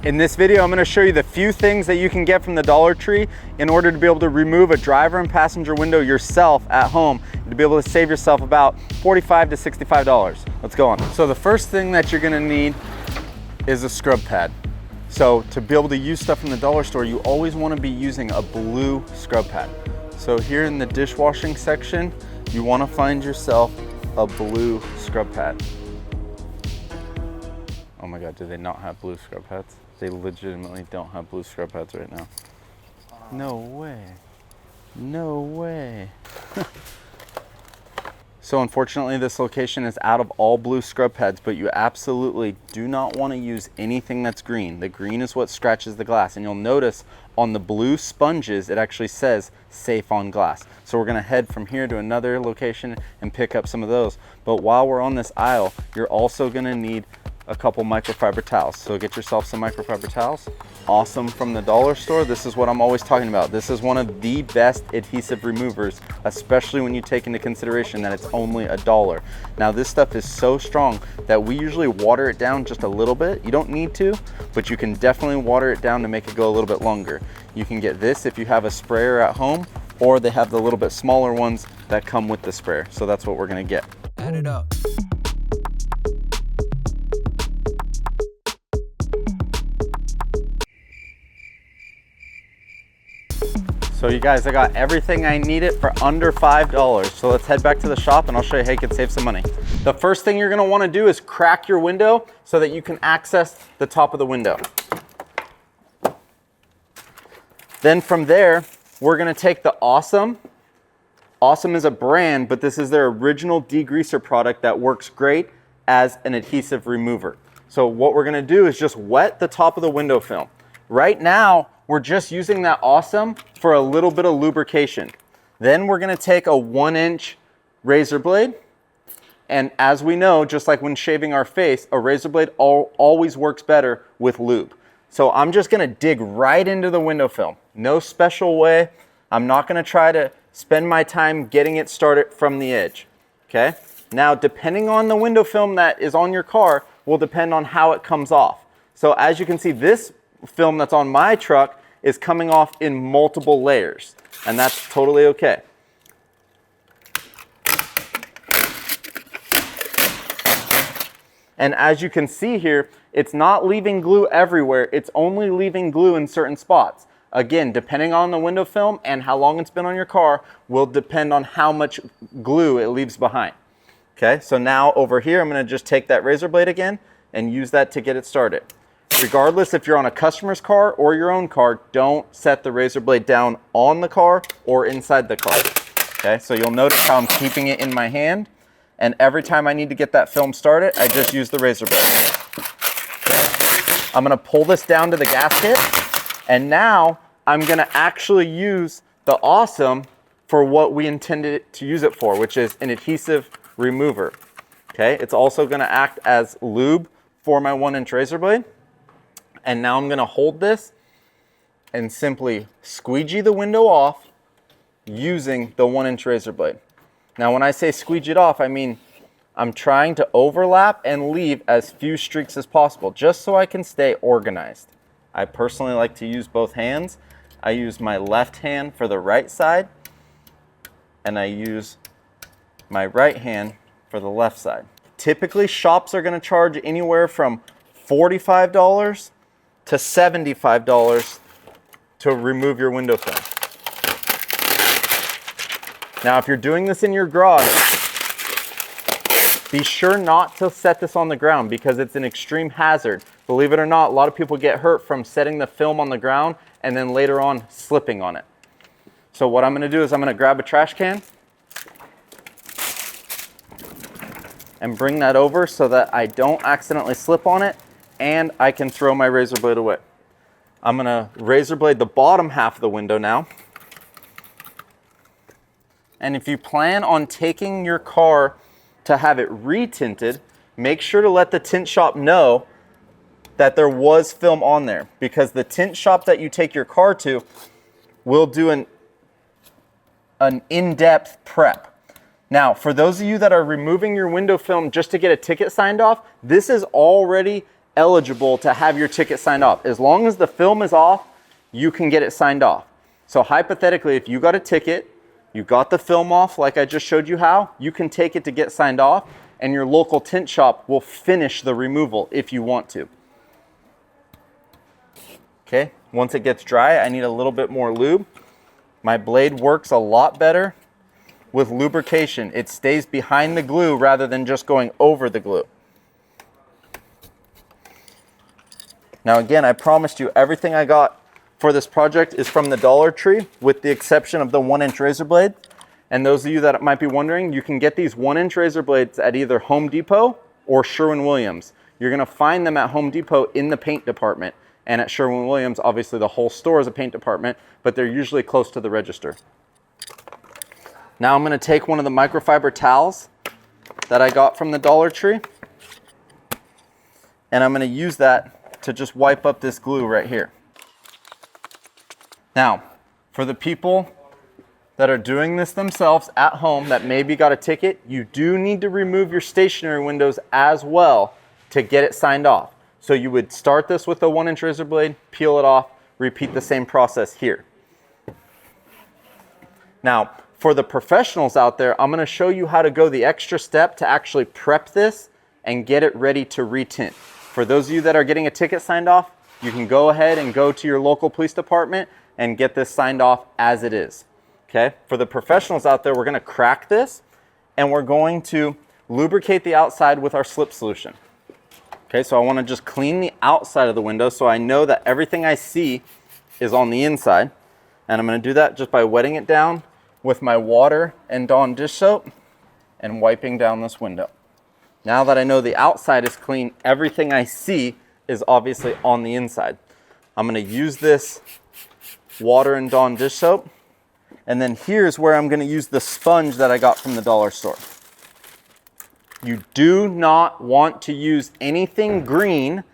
In this video, I'm going to show you the few things that you can get from the Dollar Tree in order to be able to remove a driver and passenger window yourself at home and to be able to save yourself about $45 to $65. Let's go on. So the first thing that you're going to need is a scrub pad. So to be able to use stuff in the dollar store, you always want to be using a blue scrub pad. So here in the dishwashing section, you want to find yourself a blue scrub pad. Oh my God, do they not have blue scrub pads? They legitimately don't have blue scrub pads right now. No way. No way. So unfortunately, this location is out of all blue scrub pads, but you absolutely do not want to use anything that's green. The green is what scratches the glass, and you'll notice on the blue sponges, it actually says safe on glass. So we're gonna head from here to another location and pick up some of those. But while we're on this aisle, you're also gonna need a couple microfiber towels. So get yourself some microfiber towels. Awesome from the dollar store. This is what I'm always talking about. This is one of the best adhesive removers, especially when you take into consideration that it's only $1. Now this stuff is so strong that we usually water it down just a little bit. You don't need to, but you can definitely water it down to make it go a little bit longer. You can get this if you have a sprayer at home, or they have the little bit smaller ones that come with the sprayer. So that's what we're gonna get. Add it up. So you guys, I got everything I needed for under $5. So let's head back to the shop and I'll show you how you can save some money. The first thing you're gonna wanna do is crack your window so that you can access the top of the window. Then from there, we're gonna take the Awesome. Awesome is a brand, but this is their original degreaser product that works great as an adhesive remover. So what we're gonna do is just wet the top of the window film. Right now, we're just using that Awesome for a little bit of lubrication. Then we're gonna take a 1-inch razor blade. And as we know, just like when shaving our face, a razor blade always works better with lube. So I'm just gonna dig right into the window film. No special way. I'm not gonna try to spend my time getting it started from the edge, okay? Now, depending on the window film that is on your car will depend on how it comes off. So as you can see, this film that's on my truck is coming off in multiple layers, and that's totally okay. And as you can see here, it's not leaving glue everywhere, it's only leaving glue in certain spots. Again, depending on the window film and how long it's been on your car will depend on how much glue it leaves behind. Okay, so now over here, I'm gonna just take that razor blade again and use that to get it started. Regardless if you're on a customer's car or your own car, don't set the razor blade down on the car or inside the car. Okay, so you'll notice how I'm keeping it in my hand, and every time I need to get that film started, I just use the razor blade. I'm gonna pull this down to the gasket, and now I'm gonna actually use the Awesome for what we intended to use it for, which is an adhesive remover. Okay, it's also gonna act as lube for my 1-inch razor blade. And now I'm gonna hold this and simply squeegee the window off using the 1-inch razor blade. Now when I say squeegee it off, I mean I'm trying to overlap and leave as few streaks as possible, just so I can stay organized. I personally like to use both hands. I use my left hand for the right side, and I use my right hand for the left side. Typically, shops are gonna charge anywhere from $45 to $75 to remove your window film. Now, if you're doing this in your garage, be sure not to set this on the ground because it's an extreme hazard. Believe it or not, a lot of people get hurt from setting the film on the ground and then later on slipping on it. So what I'm gonna do is I'm gonna grab a trash can and bring that over so that I don't accidentally slip on it and I can throw my razor blade away. I'm gonna razor blade the bottom half of the window now. And if you plan on taking your car to have it retinted, make sure to let the tint shop know that there was film on there, because the tint shop that you take your car to will do an in-depth prep. Now, for those of you that are removing your window film just to get a ticket signed off, this is already eligible to have your ticket signed off. As long as the film is off, you can get it signed off. So hypothetically, if you got a ticket, you got the film off like I just showed you how, you can take it to get signed off, and your local tint shop will finish the removal if you want to. Okay, once it gets dry, I need a little bit more lube. My blade works a lot better with lubrication. It stays behind the glue rather than just going over the glue. Now again, I promised you everything I got for this project is from the Dollar Tree, with the exception of the 1-inch razor blade. And those of you that might be wondering, you can get these 1-inch razor blades at either Home Depot or Sherwin-Williams. You're gonna find them at Home Depot in the paint department. And at Sherwin-Williams, obviously the whole store is a paint department, but they're usually close to the register. Now I'm gonna take one of the microfiber towels that I got from the Dollar Tree, and I'm gonna use that to just wipe up this glue right here. Now, for the people that are doing this themselves at home that maybe got a ticket, you do need to remove your stationary windows as well to get it signed off. So you would start this with a 1-inch razor blade, peel it off, repeat the same process here. Now, for the professionals out there, I'm gonna show you how to go the extra step to actually prep this and get it ready to retint. For those of you that are getting a ticket signed off, you can go ahead and go to your local police department and get this signed off as it is. Okay, for the professionals out there, we're gonna crack this and we're going to lubricate the outside with our slip solution. Okay, so I wanna just clean the outside of the window so I know that everything I see is on the inside. And I'm gonna do that just by wetting it down with my water and Dawn dish soap and wiping down this window. Now that I know the outside is clean, everything I see is obviously on the inside. I'm gonna use this water and Dawn dish soap, and then here's where I'm gonna use the sponge that I got from the dollar store. You do not want to use anything green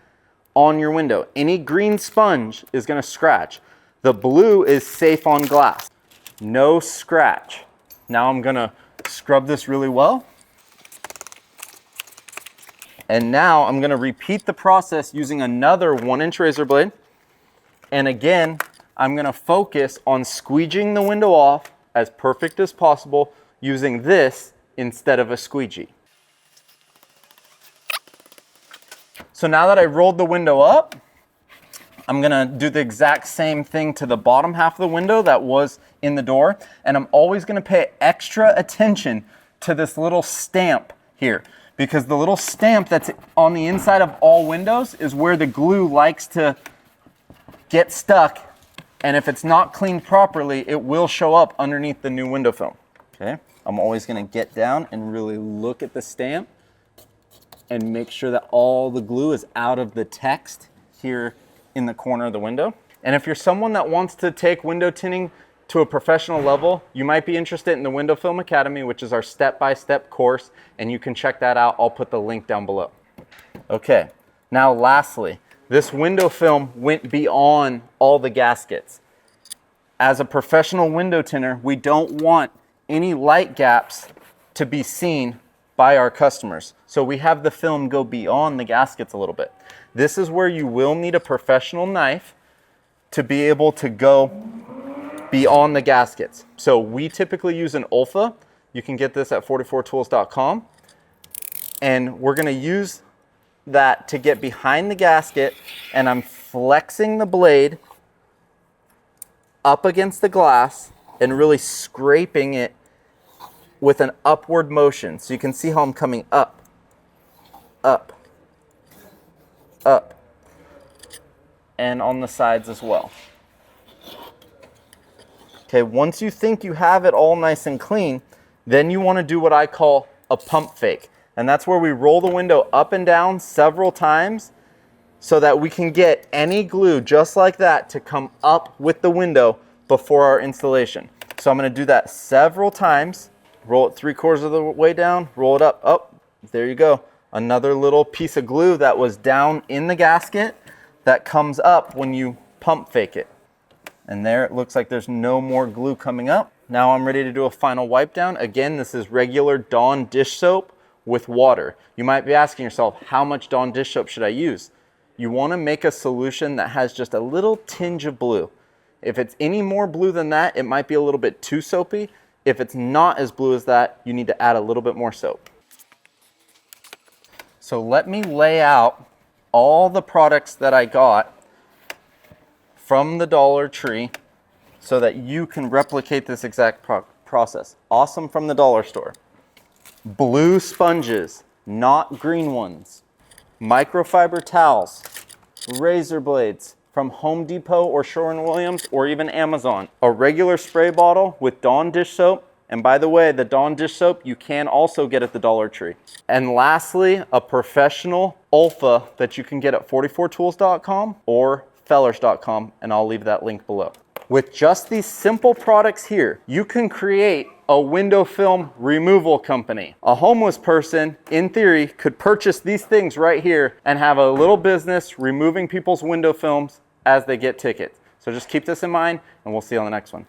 on your window. Any green sponge is gonna scratch. The blue is safe on glass. No scratch. Now I'm gonna scrub this really well. And now I'm gonna repeat the process using another 1-inch razor blade. And again, I'm gonna focus on squeegeeing the window off as perfect as possible using this instead of a squeegee. So now that I rolled the window up, I'm gonna do the exact same thing to the bottom half of the window that was in the door. And I'm always gonna pay extra attention to this little stamp here, because the little stamp that's on the inside of all windows is where the glue likes to get stuck. And if it's not cleaned properly, it will show up underneath the new window film. Okay, I'm always gonna get down and really look at the stamp and make sure that all the glue is out of the text here in the corner of the window. And if you're someone that wants to take window tinting to a professional level, you might be interested in the Window Film Academy, which is our step-by-step course, and you can check that out. I'll put the link down below. Okay, now lastly, this window film went beyond all the gaskets. As a professional window tinter, we don't want any light gaps to be seen by our customers. So we have the film go beyond the gaskets a little bit. This is where you will need a professional knife to be able to go beyond the gaskets. So we typically use an Olfa. You can get this at 44tools.com. And we're gonna use that to get behind the gasket, and I'm flexing the blade up against the glass and really scraping it with an upward motion. So you can see how I'm coming up, up, up, and on the sides as well. Okay, once you think you have it all nice and clean, then you want to do what I call a pump fake. And that's where we roll the window up and down several times so that we can get any glue just like that to come up with the window before our installation. So I'm going to do that several times. Roll it 3/4 of the way down, roll it up. Oh, there you go. Another little piece of glue that was down in the gasket that comes up when you pump fake it. And there it looks like there's no more glue coming up. Now I'm ready to do a final wipe down. Again, this is regular Dawn dish soap with water. You might be asking yourself, how much Dawn dish soap should I use? You want to make a solution that has just a little tinge of blue. If it's any more blue than that, it might be a little bit too soapy. If it's not as blue as that, you need to add a little bit more soap. So let me lay out all the products that I got from the Dollar Tree so that you can replicate this exact process. Awesome from the dollar store. Blue sponges, not green ones. Microfiber towels, razor blades from Home Depot or Sherwin-Williams or even Amazon. A regular spray bottle with Dawn dish soap. And by the way, the Dawn dish soap you can also get at the Dollar Tree. And lastly, a professional Ulfa that you can get at 44tools.com or fellers.com, and I'll leave that link below. With just these simple products here, you can create a window film removal company. A homeless person, in theory, could purchase these things right here and have a little business removing people's window films as they get tickets. So just keep this in mind, and we'll see you on the next one.